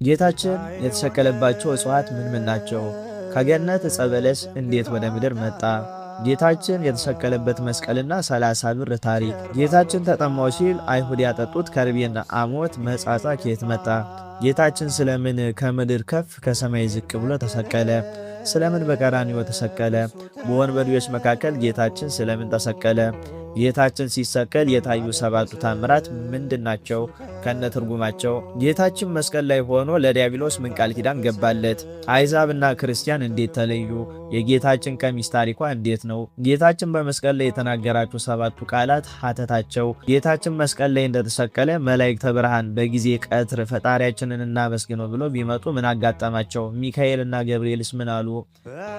ጌታችን የተሰቀለባቸው እጽዋት ምን ናቸው? ከገነት ዕፀ በለስ እንዴት ወደ ምድር መጣ? ጌታችን የተሰቀለበት መስቀልና 30 ብር ታሪክ። ጌታችን ተጠማው ሲል አይሁድ ያጠጡት ከርቤና አሞት መጻጻ ከየት መጣ? ጌታችን ስለምን ከምድር ከፍ ከሰማይ ዝቅ ብሎ ተሰቀለ? ስለምን በቀራንዮ ተሰቀለ? በወንበዴዎች መካከል ጌታችን ስለምን ተሰቀለ? ጌታችን ሲሰቀል የታዩ ሰባቱ ታምራት ምንድናቸው? ከነ ትርጉማቸው። ጌታችን መስቀል ላይ ሆኖ ለዲያብሎስ ምን ቃል ኪዳን ገባለት? አሕዛብና ክርስቲያን እንዴት ተለዩ? የጌታችን ቀሚስ ታሪኳ እንዴት ነው? ጌታችን በመስቀል ላይ የተናገራቸው ሰባቱ ቃላት ሀተታቸው። ጌታችን መስቀል ላይ እንደተሰቀለ መላእክተ ብርሃን በጊዜ ቀትር ፈጣሪያችንን እናመስግነው ብሎ ቢመጡ ምን አጋጠማቸው? ሚካኤልና ገብርኤልስ ምን አሉ?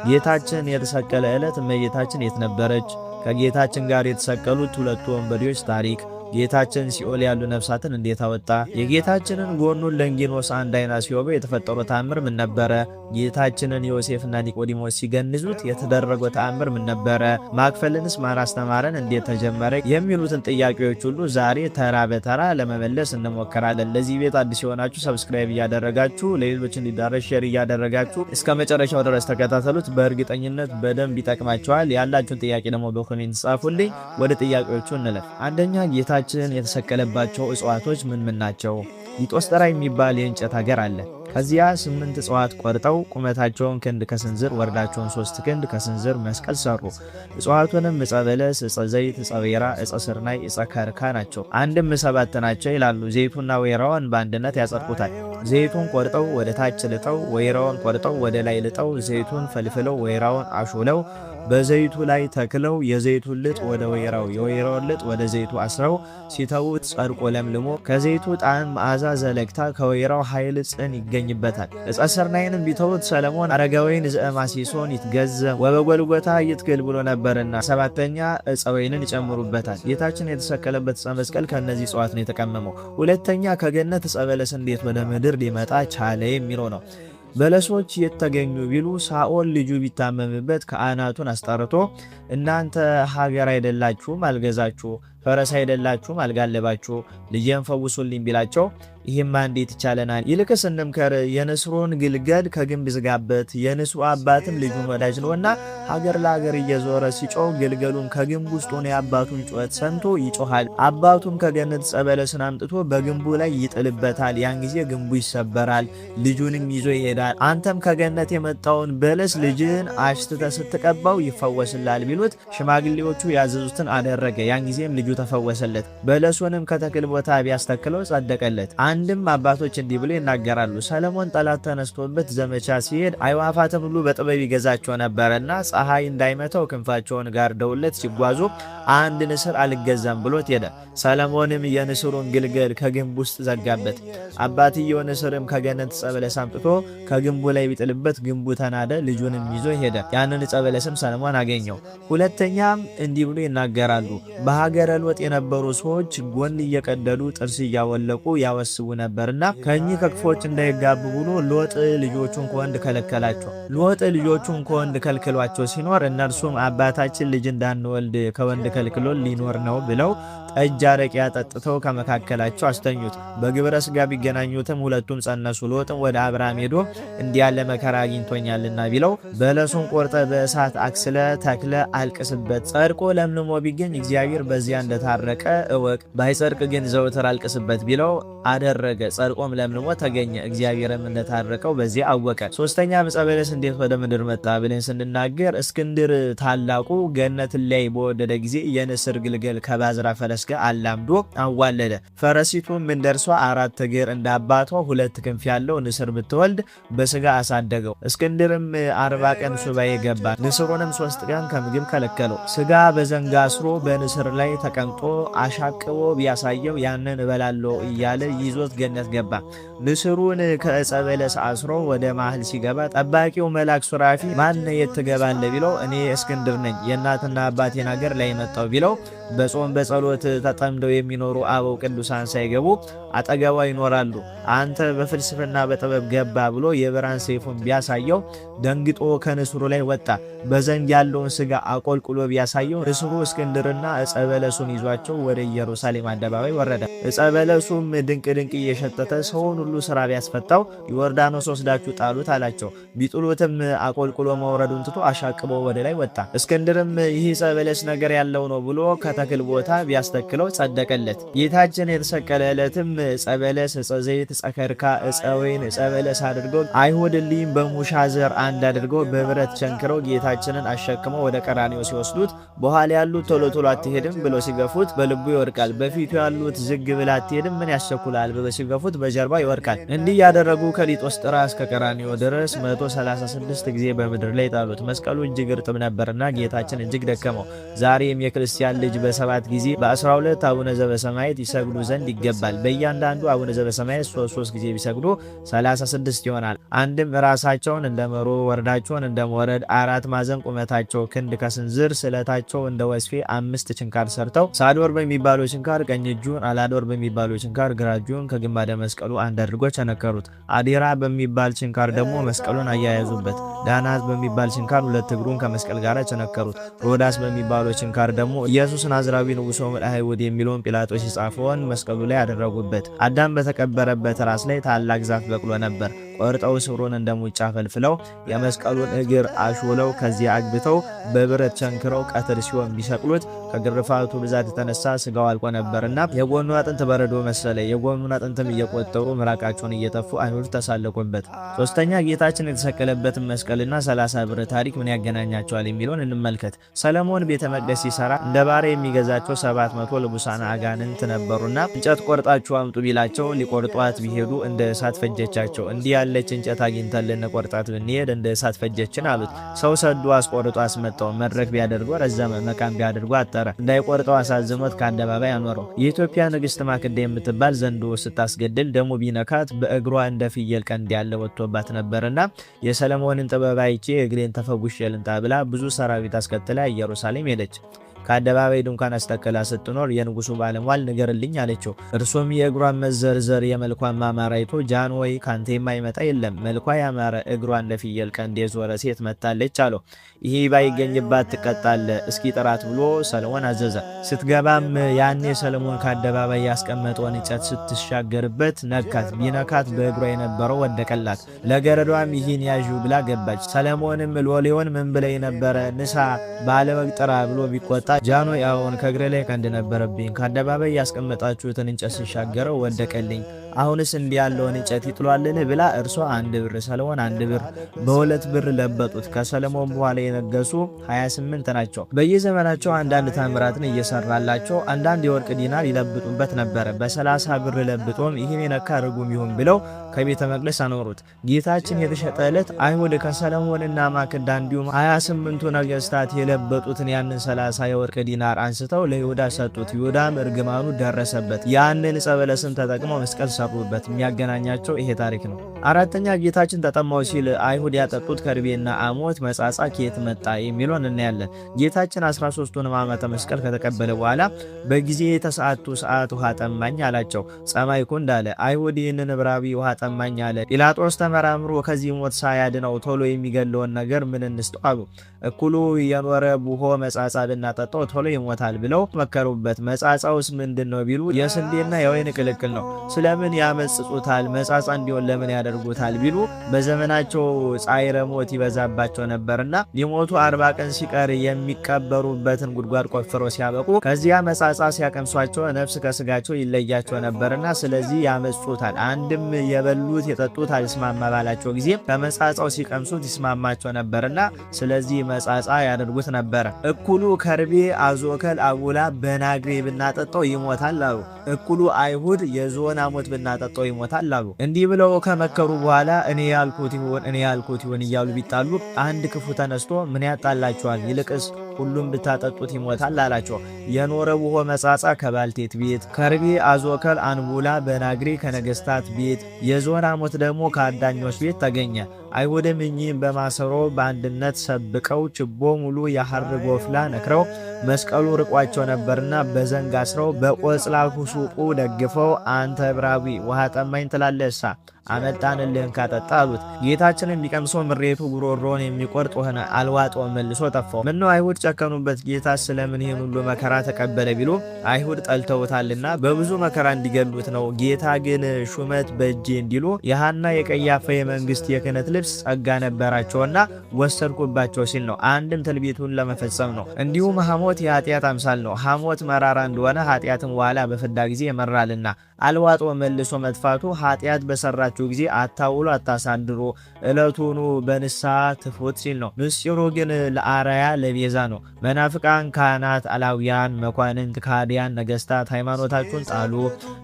ጌታችን የተሰቀለ ዕለት እመቤታችን የት ነበረች? ከጌታችን ጋር የተሰቀሉት ሁለቱ ወንበዴዎች ታሪክ። ጌታችን ሲኦል ያሉ ነፍሳትን እንዴት አወጣ? የጌታችንን ጎኑን ለንጊኖስ አንድ አይና ሲወበው የተፈጠረው ተአምር ምን ነበረ? ጌታችንን ዮሴፍና ኒቆዲሞስ ሲገንዙት የተደረገው ተአምር ምን ነበረ? ማክፈልንስ ማን አስተማረን? እንዴት ተጀመረ? የሚሉትን ጥያቄዎች ሁሉ ዛሬ ተራ በተራ ለመመለስ እንሞክራለን። ለዚህ ቤት አዲስ የሆናችሁ ሰብስክራይብ እያደረጋችሁ ለሌሎች እንዲዳረስ ሼር እያደረጋችሁ እስከ መጨረሻው ድረስ ተከታተሉት። በእርግጠኝነት በደንብ ይጠቅማችኋል። ያላችሁን ጥያቄ ደግሞ በኮሜንት ጻፉልኝ። ወደ ጥያቄዎቹ እንለፍ። አንደኛ ጌታችን የተሰቀለባቸው እጽዋቶች ምን ናቸው? ሊጦስጥራ የሚባል የእንጨት ሀገር አለ። ከዚያ 8 እጽዋት ቆርጠው ቁመታቸውን ክንድ ከስንዝር ወርዳቸውን 3 ክንድ ከስንዝር መስቀል ሰሩ። እጽዋቱንም ዕፀ በለስ፣ ዕፀ ዘይት፣ ዕፀ ወይራ፣ ዕፀ ስርናይ፣ ዕፀ ከርካ ናቸው። አንድም 7 ናቸው ይላሉ። ዘይቱና ወይራውን በአንድነት ያጸድቁታል። ዘይቱን ቆርጠው ወደ ታች ልጠው፣ ወይራውን ቆርጠው ወደ ላይ ልጠው፣ ዘይቱን ፈልፍለው ወይራውን አሹለው በዘይቱ ላይ ተክለው የዘይቱን ልጥ ወደ ወይራው የወይራውን ልጥ ወደ ዘይቱ አስረው ሲተዉት ጸድቆ ለምልሞ ከዘይቱ ጣዕም መዓዛ ዘለግታ ከወይራው ኃይል ጽን ይገኝበታል። ዕፀ ስርናይንም ቢተዉት ሰለሞን አረጋወይን ዘእማሲሶን ይትገዘ ወበጎልጎታ ይትገል ብሎ ነበርና 7ኛ ዕፀ ወይንን ይጨምሩበታል። ጌታችን የተሰቀለበት ዕፀ መስቀል ከእነዚህ እጽዋት ነው የተቀመመው። ሁለተኛ ከገነት ዕፀ በለስ እንዴት ወደ ምድር ሊመጣ ቻለ የሚለው ነው። በለሶች የተገኙ ቢሉ ሳኦል ልጁ ቢታመምበት ካህናቱን አስጠርቶ እናንተ ሀገር አይደላችሁም አልገዛችሁ፣ ፈረስ አይደላችሁም አልጋለባችሁ፣ ልጄን ፈውሱልኝ ቢላቸው ይህማ እንዴት ይቻለናል? ይልቅስ እንምከር፣ የንስሩን ግልገል ከግንብ ዝጋበት። የንስሩ አባትም ልጁን ወዳጅ ነውና ሀገር ለሀገር እየዞረ ሲጮህ ግልገሉን ከግንብ ውስጥ ሆኖ የአባቱን ጩኸት ሰምቶ ይጮሃል። አባቱም ከገነት ዕፀ በለስን አምጥቶ በግንቡ ላይ ይጥልበታል። ያን ጊዜ ግንቡ ይሰበራል፣ ልጁንም ይዞ ይሄዳል። አንተም ከገነት የመጣውን በለስ ልጅን አሽትተ ስትቀባው ይፈወስላል ቢሉት ሽማግሌዎቹ ያዘዙትን አደረገ። ያን ጊዜም ልጁ ተፈወሰለት። በለሱንም ከተክል ቦታ ቢያስተክለው ጸደቀለት። አንድም አባቶች እንዲህ ብሎ ይናገራሉ። ሰለሞን ጠላት ተነስቶበት ዘመቻ ሲሄድ አዕዋፋትን ሁሉ በጥበብ ይገዛቸው ነበርና ፀሐይ እንዳይመታው ክንፋቸውን ጋርደውለት ሲጓዙ አንድ ንስር አልገዛም ብሎት ሄደ። ሰለሞንም የንስሩን ግልገል ከግንብ ውስጥ ዘጋበት። አባትየው ንስርም ከገነት ዕፀ በለስ አምጥቶ ከግንቡ ላይ ቢጥልበት ግንቡ ተናደ። ልጁንም ይዞ ሄደ። ያንን ዕፀ በለስም ሰለሞን አገኘው። ሁለተኛም እንዲህ ብሎ ይናገራሉ። በሀገረ ሎጥ የነበሩ ሰዎች ጎን እየቀደዱ ጥርስ እያወለቁ ያወስቡ ነበርና ከእኚህ ከክፎች እንዳይጋቡ ብሎ ሎጥ ልጆቹን ከወንድ ከለከላቸው። ሎጥ ልጆቹን ከወንድ ከልክሏቸው ሲኖር እነርሱም አባታችን ልጅ እንዳንወልድ ከወንድ ከልክሎ ሊኖር ነው ብለው ጠጅ አረቄ አጠጥተው ከመካከላቸው አስተኙት። በግብረ ስጋ ቢገናኙትም ሁለቱም ጸነሱ። ሎጥም ወደ አብርሃም ሄዶ እንዲህ ያለ መከራ አግኝቶኛልና ቢለው በለሱን ቆርጠ በእሳት አክስለ ተክለ አልቅስበት፣ ጸድቆ ለምልሞ ቢገኝ እግዚአብሔር በዚያ እንደታረቀ እወቅ፣ ባይጸድቅ ግን ዘውትር አልቅስበት ቢለው አደረገ። ጸድቆም ለምልሞ ተገኘ፣ እግዚአብሔርም እንደታረቀው በዚያ አወቀ። ሶስተኛ ዕፀ በለስ እንዴት ወደ ምድር መጣ ብለን ስንናገር እስክንድር ታላቁ ገነትን ላይ በወደደ ጊዜ የንስር ግልገል ከባዝራ ፈረስ ጋር አላምዶ አዋለደ። ፈረሲቱም እንደርሷ 4 እግር እንደ አባቷ 2 ክንፍ ያለው ንስር ብትወልድ በስጋ አሳደገው። እስክንድርም 40 ቀን ሱባኤ ገባ። ንስሩንም 3 ቀን ከምግብ ከለከለው። ስጋ በዘንጋ አስሮ በንስር ላይ ተቀምጦ አሻቅቦ ቢያሳየው ያንን እበላለሁ እያለ ይዞት ገነት ገባ። ንስሩን ከዕፀ በለስ አስሮ ወደ ማህል ሲገባ ጠባቂው መልአክ ሱራፊ ማን የት ትገባለህ ቢለው እኔ እስክንድር ነኝ የእናትና አባቴን ሀገር ላይ መጣው ቢለው በጾም በጸሎት ተጠምደው የሚኖሩ አበው ቅዱሳን ሳይገቡ አጠገቧ ይኖራሉ። አንተ በፍልስፍና በጥበብ ገባ ብሎ የብርሃን ሰይፉን ቢያሳየው ደንግጦ ከንስሩ ላይ ወጣ። በዘንድ ያለውን ስጋ አቆልቁሎ ቢያሳየው ንስሩ እስክንድርና ዕፀ በለሱን ይዟቸው ወደ ኢየሩሳሌም አደባባይ ወረደ። ዕፀ በለሱም ድንቅ ድንቅ እየሸተተ ሰውን ሁሉ ስራ ቢያስፈታው ዮርዳኖስ ወስዳችሁ ጣሉት አላቸው። ቢጥሉትም አቆልቁሎ መውረዱን ትቶ አሻቅቦ ወደ ላይ ወጣ። እስክንድርም ይህ ዕፀ በለስ ነገር ያለው ነው ብሎ ከተክል ቦታ ቢያስተክለው ጸደቀለት። ጌታችን የተሰቀለ ዕለትም ዕፀ በለስ፣ ዕፀ ዘይት፣ ዕፀ ከርካ፣ ዕፀ ወይን፣ ዕፀ በለስ አድርገው አይሁድልኝ በሙሻ ዘር አንድ አድርገው በብረት ቸንክረው ጌታችንን አሸክመው ወደ ቀራንዮ ሲወስዱት በኋላ ያሉት ቶሎ ቶሎ አትሄድም ብሎ ሲገፉት በልቡ ይወድቃል። በፊቱ ያሉት ዝግ ብላ አትሄድም ምን ያስቸኩላል ብሎ ሲገፉት በጀርባ ይወድቃል። እንዲህ ያደረጉ ከሊጦስጥራ እስከ ቀራንዮ ድረስ 136 ጊዜ በምድር ላይ ጣሉት። መስቀሉ እጅግ እርጥብ ነበርና ጌታችን እጅግ ደከመው። ዛሬም የክርስቲያን ልጅ በ7 ጊዜ በ12 አቡነ ዘበሰማያት ይሰግዱ ዘንድ ይገባል። በእያንዳንዱ አቡነ ዘበሰማያት 3 ጊዜ ቢሰግዱ 36 ይሆናል። አንድም ራሳቸውን እንደ መሮ ወርዳቸውን እንደ መወረድ 4 ማዕዘን ቁመታቸው ክንድ ከስንዝር ስለታቸው እንደ ወስፌ 5 ችንካር ሰርተው ሳዶር በሚባለው ችንካር ቀኝ እጁን አላዶር በሚባለው ችንካር ግራ እጁን ከግማደ መስቀሉ አንድ አድርጎ ቸነከሩት። አዴራ በሚባል ችንካር ደግሞ መስቀሉን አያያዙበት። ዳናት በሚባል ችንካር 2 እግሩን ከመስቀል ጋር ቸነከሩት። ሮዳስ በሚባለው ችንካር ደግሞ ኢየሱስ ናዝራዊ ንጉሥ ወመድኃኒት የሚለውን ጲላጦስ የጻፈውን መስቀሉ ላይ አደረጉበት። አዳም በተቀበረበት ራስ ላይ ታላቅ ዛፍ በቅሎ ነበር። ቆርጠው ስሩን እንደ ሙጫ ፈልፍለው የመስቀሉን እግር አሾለው ከዚያ አግብተው በብረት ቸንክረው ቀትር ሲሆን ቢሰቅሉት ከግርፋቱ ብዛት የተነሳ ስጋው አልቆ ነበርና የጎኑ አጥንት በረዶ መሰለ። የጎኑን አጥንትም እየቆጠሩ ምራቃቸውን እየተፉ አይሁድ ተሳለቁበት። ሶስተኛ ጌታችን የተሰቀለበትን መስቀልና 30 ብር ታሪክ ምን ያገናኛቸዋል የሚለውን እንመልከት። ሰለሞን ቤተ መቅደስ ሲሰራ እንደ ባሪያ የሚገዛቸው 700 ልቡሳን አጋንንት ነበሩና እንጨት ቆርጣችሁ አምጡ ቢላቸው ሊቆርጧት ቢሄዱ እንደ እሳት ፈጀቻቸው። እንዲህ ያለች እንጨት አግኝተን ልንቆርጣት ብንሄድ እንደ እሳት ፈጀችን አሉት። ሰው ሰዱ አስቆርጦ አስመጣው። መድረክ ቢያደርጎ ረዘመ፣ መቃም ቢያደርጎ አጠረ። እንዳይቆርጠው አሳዝኖት ከአደባባይ አኖረው። የኢትዮጵያ ንግሥት ማክዳ የምትባል ዘንዶ ስታስገድል ደሙ ቢነካት በእግሯ እንደ ፍየል ቀንድ ያለ ወጥቶባት ነበርና የሰለሞንን ጥበብ አይቼ እግሬን ተፈጉሼ ልምጣ ብላ ብዙ ሰራዊት አስከትላ ኢየሩሳሌም ሄደች። ከአደባባይ ድንኳን አስተከላ ስትኖር የንጉሱ ባለሟል ንገርልኝ አለችው። እርሱም የእግሯን መዘርዘር የመልኳን ማማር አይቶ ጃን ወይ ካንተ የማይመጣ የለም፣ መልኳ ያማረ እግሯ እንደ ፍየል ቀንድ የዞረ ሴት መታለች አለው። ይህ ባይገኝባት ትቀጣለ፣ እስኪ ጥራት ብሎ ሰለሞን አዘዘ። ስትገባም ያኔ ሰለሞን ከአደባባይ ያስቀመጠውን እንጨት ስትሻገርበት ነካት። ቢነካት በእግሯ የነበረው ወደቀላት። ለገረዷም ይህን ያዥ ብላ ገባች። ሰለሞንም ሎሌውን ምን ብለኝ ነበረ ንሳ ባለወግ ጥራ ብሎ ቢቆጣ ጃኖ ያውን ከእግሬ ላይ ቀንድ ነበረብኝ፣ ከአደባባይ ያስቀመጣችሁትን እንጨት ሲሻገረው ወደቀልኝ፣ አሁንስ እንዲህ ያለውን እንጨት ይጥሏልን ብላ እርሷ 1 ብር ሰለሞን 1 ብር በ2 ብር ለበጡት። ከሰለሞን በኋላ የነገሱ 28 ናቸው። በየዘመናቸው አንዳንድ ታምራትን እየሰራላቸው አንዳንድ የወርቅ ዲናር ይለብጡበት ነበረ። በ30 ብር ለብጦም ይህን የነካ ርጉም ይሁን ብለው ከቤተ መቅደስ አኖሩት። ጌታችን የተሸጠ ዕለት አይሁድ ከሰለሞንና ማክዳ እንዲሁም 28ቱ ነገስታት የለበጡትን ያንን 30 የወርቅ ዲናር አንስተው ለይሁዳ ሰጡት። ይሁዳም እርግማኑ ደረሰበት። ያንን ዕፀ በለስም ተጠቅመው መስቀል ሰሩበት። የሚያገናኛቸው ይሄ ታሪክ ነው። አራተኛ ጌታችን ተጠማው ሲል አይሁድ ያጠጡት ከርቤና አሞት መጻጻ ከየት መጣ የሚለውን እናያለን። ጌታችን 13ቱን ሕማማተ መስቀል ከተቀበለ በኋላ በጊዜ ተሰዓቱ ሰዓት ውሃ ጠማኝ አላቸው። ጸማይኩ እንዳለ አይሁድ ይህንን ዕብራዊ ውሃ ጠማኝ አለ። ጲላጦስ ተመራምሮ ከዚህ ሞት ሳያድነው ቶሎ የሚገለውን ነገር ምን እንስጠው አሉ። እኩሉ የኖረ ቡሆ መጻጻ ብናጠጣው ቶሎ ይሞታል ብለው መከሩበት። መጻጻውስ ምንድን ነው ቢሉ የስንዴና የወይን ቅልቅል ነው። ስለምን ያመጽጹታል? መጻጻ እንዲሆን ለምን ያደርጉታል ቢሉ በዘመናቸው ጻይረ ሞት ይበዛባቸው ነበርና ሊሞቱ 40 ቀን ሲቀር የሚቀበሩበትን ጉድጓድ ቆፍረው ሲያበቁ ከዚያ መጻጻ ሲያቀምሷቸው ነፍስ ከስጋቸው ይለያቸው ነበርና ስለዚህ ያመጹታል። አንድም የበሉት የጠጡት አልስማማ ባላቸው ጊዜ ከመጻጻው ሲቀምሱት ይስማማቸው ነበርና ስለዚህ መጻጻ ያደርጉት ነበረ። እኩሉ ከርቤ አዞከል አቡላ በናግሬ ብናጠጣው ይሞታል አሉ። እኩሉ አይሁድ የዞን አሞት ብናጠጣው ይሞታል አሉ። እንዲህ ብለው ከመከሩ በኋላ እኔ ያልኩት ይሁን እያሉ ቢጣሉ አንድ ክፉ ተነስቶ ምን ያጣላቸዋል? ይልቅስ ሁሉም ብታጠጡት ይሞታል አላቸው። የኖረ ውሆ መጻጻ ከባልቴት ቤት፣ ከርቤ አዞከል አንቡላ በናግሪ ከነገስታት ቤት፣ የዞን ሐሞት ደግሞ ከአዳኞች ቤት ተገኘ። አይሁድም እኚህም በማሰሮ በአንድነት ሰብቀው ችቦ ሙሉ የሐር ጎፍላ ነክረው መስቀሉ ርቋቸው ነበርና በዘንግ አስረው በቆጽላቱ ሱቁ ደግፈው አንተ ዕብራዊ ውሃ ጠማኝ ትላለሳ አመጣንልህን ካጠጣ አሉት። ጌታችንን ቢቀምሰው ምሬቱ ጉሮሮን የሚቆርጥ ሆነ፣ አልዋጠውም፣ መልሶ ጠፋው። ምነው አይሁድ ጨከኑበት? ጌታ ስለምን ይህን ሁሉ መከራ ተቀበለ ቢሉ አይሁድ ጠልተውታልና በብዙ መከራ እንዲገሉት ነው። ጌታ ግን ሹመት በእጄ እንዲሉ የሐና የቀያፋ የመንግስት የክህነት ልብስ ጸጋ ነበራቸውና ወሰድኩባቸው ሲል ነው። አንድም ትንቢቱን ለመፈጸም ነው። እንዲሁም ሐሞት የኃጢአት አምሳል ነው። ሐሞት መራራ እንደሆነ ኃጢአትም በኋላ በፍዳ ጊዜ ይመራልና አልዋጦ መልሶ መጥፋቱ ኃጢአት በሰራችሁ ጊዜ አታውሉ አታሳድሩ እለቱኑ በንስሐ ትፉት ሲል ነው። ምስጢሩ ግን ለአራያ ለቤዛ ነው። መናፍቃን ካህናት፣ አላውያን፣ መኳንንት፣ ካህዲያን፣ ነገስታት ሃይማኖታችሁን ጣሉ፣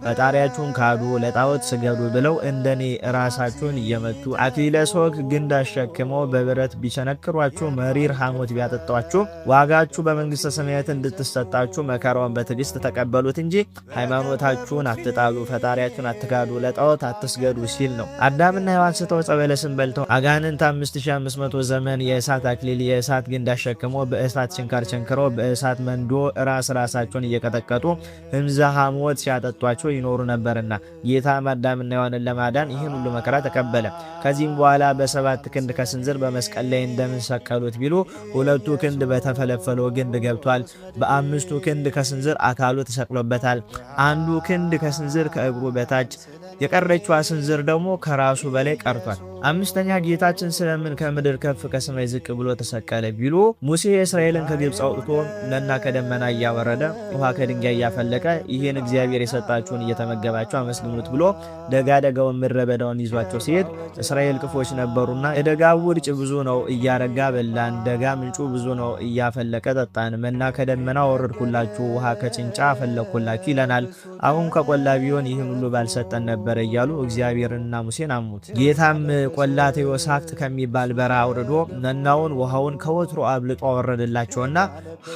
ፈጣሪያችሁን ካዱ፣ ለጣዖት ስገዱ ብለው እንደኔ ራሳችሁን እየመቱ አክሊለ ሦክ ግንድ አሸክመው በብረት ቢቸነክሯችሁ መሪር ሐሞት ቢያጠጧችሁ ዋጋችሁ በመንግስተ ሰማያት እንድትሰጣችሁ መከራውን በትዕግስት ተቀበሉት እንጂ ሃይማኖታችሁን አትጣሉ፣ ፈጣሪያችሁን አትካዱ፣ ለጣዖት አትስገዱ ሲል ነው። አዳምና ሔዋን ስተው ዕፀ በለስን በልተው አጋንንት 5500 ዘመን የእሳት አክሊል የእሳት ግንድ አሸክመው በእሳት ችንካር ቸንክረው በእሳት መንዶ ራሳቸውን እየቀጠቀጡ ህምዘ ሐሞት ሲያጠጧቸው ይኖሩ ነበርና ጌታም አዳምና ሔዋንን ለማዳን ይህን ሁሉ መከራ ተቀበለ። ከዚህም በኋላ በሰባት ክንድ ከስንዝር በመስቀል ላይ እንደምን ሰቀሉት ቢሉ ሁለቱ ክንድ በተፈለፈለው ግንድ ገብቷል። በአምስቱ ክንድ ከስንዝር አካሉ ተሰቅሎበታል። አንዱ ክንድ ከስንዝር ከእግሩ በታች የቀረችዋ ስንዝር ደግሞ ከራሱ በላይ ቀርቷል። አምስተኛ ጌታችን ስለምን ከምድር ከፍ ከሰማይ ዝቅ ብሎ ተሰቀለ ቢሉ ሙሴ እስራኤልን ከግብፅ አውጥቶ መና ከደመና እያወረደ ውሃ ከድንጋይ እያፈለቀ ይህን እግዚአብሔር የሰጣችሁን እየተመገባችሁ አመስግኑት ብሎ ደጋ ደጋውን ምድረ በዳውን ይዟቸው ሲሄድ እስራኤል ክፎች ነበሩና የደጋው ውርጭ ብዙ ነው እያረጋ በላን፣ ደጋ ምንጩ ብዙ ነው እያፈለቀ ጠጣን፣ መና ከደመና ወረድኩላችሁ ውሃ ከጭንጫ አፈለኩላችሁ ይለናል። አሁን ከቆላ ቢሆን ይህን ሁሉ ባልሰጠን ነበር እያሉ እግዚአብሔርንና ሙሴን አሙት። ጌታም ቆላተ ዮሳፍት ከሚባል በረሃ አውርዶ መናውን ውሃውን ከወትሮ አብልጦ አወረደላቸውና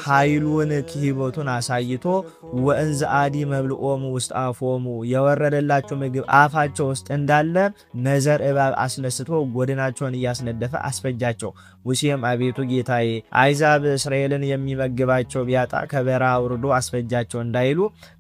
ኃይሉን ክህቦቱን አሳይቶ ወእንዘ አዲ መብልኦሙ ውስጥ አፎሙ የወረደላቸው ምግብ አፋቸው ውስጥ እንዳለ ነዘር እባብ አስነስቶ ጎድናቸውን እያስነደፈ አስፈጃቸው። ሙሴም አቤቱ ጌታዬ አይዛብ እስራኤልን የሚመግባቸው ቢያጣ ከበረሃ አውርዶ አስፈጃቸው እንዳይሉ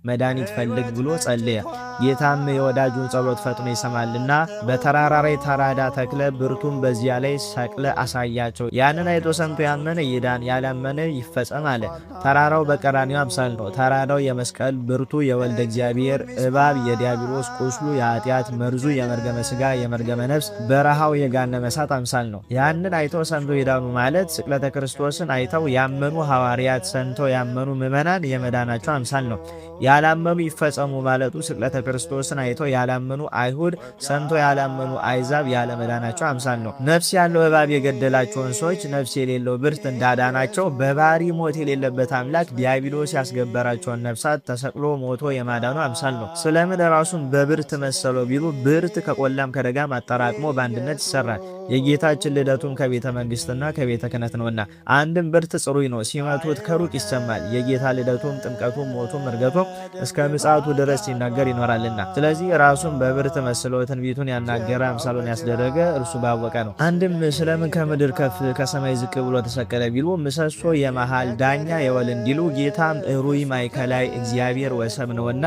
መድኃኒት ፈልግ ብሎ ጸለየ። ጌታም የወዳጁን ጸሎት ፈጥኖ ይሰማልና በተራራ ላይ ተራዳ ተክለ ብርቱን በዚያ ላይ ሰቅለ አሳያቸው። ያንን አይቶ ሰምቶ ያመነ ይዳን፣ ያላመነ ይፈጸም አለ። ተራራው በቀራንዮ አምሳል ነው። ተራራው የመስቀል ብርቱ የወልደ እግዚአብሔር እባብ የዲያብሎስ ቁስሉ የኃጢአት መርዙ የመርገመ ሥጋ የመርገመ ነፍስ በረሃው የገሃነመ እሳት አምሳል ነው። ያንን አይቶ ሰምቶ ይዳኑ ማለት ስቅለተ ክርስቶስን አይተው ያመኑ ሐዋርያት ሰምተው ያመኑ ምዕመናን የመዳናቸው አምሳል ነው። ያላመኑ ይፈጸሙ ማለቱ ስቅለተ ክርስቶስን አይተው ያላመኑ አይሁድ ሰምተው ያላመኑ አይዛብ ያለመዳናቸው አምሳል ነው። ነፍስ ያለው እባብ የገደላቸውን ሰዎች ነፍስ የሌለው ብርት እንዳዳናቸው በባህሪ ሞት የሌለበት አምላክ ዲያብሎስ ያስገበራቸውን ነፍሳት ተሰቅሎ ሞቶ የማዳኑ አምሳል ነው። ስለምን ራሱን በብርት መሰለው ቢሉ ብርት ከቆላም ከደጋም አጠራቅሞ በአንድነት ይሰራል። የጌታችን ልደቱም ከቤተ መንግስትና ከቤተ ክህነት ነውና አንድም ብርት ጽሩይ ነው፣ ሲመቱት ከሩቅ ይሰማል። የጌታ ልደቱም ጥምቀቱም ሞቱም እርገቱም እስከ ምጽአቱ ድረስ ሲናገር ይኖራልና ስለዚህ ራሱን በብርት መስሎ ትንቢቱን ያናገረ አምሳሉን ያስደረገ እርሱ ባወቀ ነው። አንድም ስለምን ከምድር ከፍ ከሰማይ ዝቅ ብሎ ተሰቀለ ቢሉ ምሰሶ የመሃል ዳኛ የወል እንዲሉ ጌታም ሩይ ማይከላይ እግዚአብሔር ወሰብ ነውና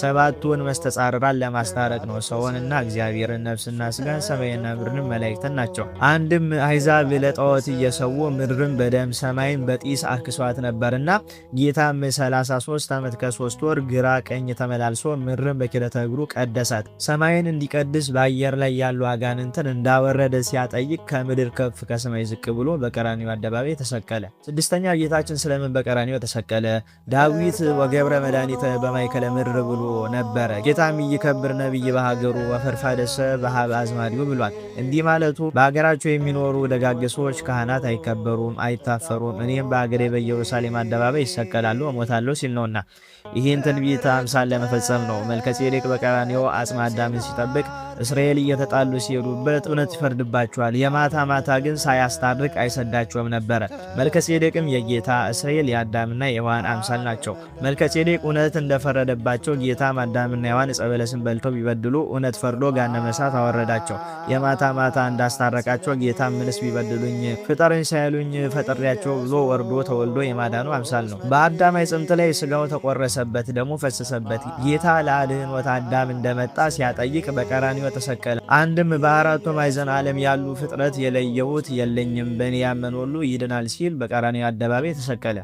ሰባቱን መስተጻርራን ለማስታረቅ ነው። ሰውንና እግዚአብሔርን ነፍስና ስጋን ሰማይና ምድርን መላእክትን ናቸው። አንድም አይዛብ ለጣዖት እየሰዉ ምድርን በደም ሰማይን በጢስ አክሷት ነበርና ጌታም 33 ዓመት ከ3 ወር ግራ ቀኝ ተመላልሶ ምድርን በኪደተ እግሩ ቀደሳት። ሰማይን እንዲቀድስ በአየር ላይ ያሉ አጋንንትን እንዳወረደ ሲያጠይቅ ከምድር ከፍ ከሰማይ ዝቅ ብሎ በቀራንዮ አደባባይ ተሰቀለ። ስድስተኛ ጌታችን ስለምን በቀራንዮ ተሰቀለ? ዳዊት ወገብረ መድኃኒተ በማእከለ ምድር ብሎ ነበረ። ጌታም ይከብር ነቢይ በሀገሩ ወፈርፋደሰ በሀበ አዝማዲው ብሏል። እንዲህ ማለቱ በሀገራቸው የሚኖሩ ደጋግ ሰዎች ካህናት አይከበሩም፣ አይታፈሩም፣ እኔም በሀገሬ በኢየሩሳሌም አደባባይ ይሰቀላሉ እሞታለሁ ሲል ነውና ይህን ትንቢት አምሳል ለመፈጸም ነው። መልከጼዴቅ በቀራንዮ አጽመ አዳምን ሲጠብቅ እስራኤል እየተጣሉ ሲሄዱበት እውነት ይፈርድባቸዋል፣ የማታ ማታ ግን ሳያስታርቅ አይሰዳቸውም ነበረ። መልከጼዴቅም የጌታ እስራኤል የአዳምና የሔዋን አምሳል ናቸው። መልከጼዴቅ እውነት እንደፈረደባቸው ጌታም አዳምና ሔዋን ዕፀ በለስን በልተው ቢበድሉ እውነት ፈርዶ ገሃነመ እሳት አወረዳቸው። የማታ ማታ እንዳስታረቃቸው ጌታ ምንስ ቢበድሉኝ ፍጠረኝ ሳይሉኝ ፈጥሬያቸው ብሎ ወርዶ ተወልዶ የማዳኑ አምሳል ነው። በአዳም ጽምት ላይ ስጋው ተቆረሰበት፣ ደሙ ፈሰሰበት። ጌታ ለአድኅኖተ አዳም እንደመጣ ሲያጠይቅ በቀራንዮ ተሰቀለ። አንድም በአራቱ ማዕዘነ ዓለም ያሉ ፍጥረት የለየሁት የለኝም፣ በእኔ ያመነ ሁሉ ይድናል ሲል በቀራንዮ አደባባይ ተሰቀለ።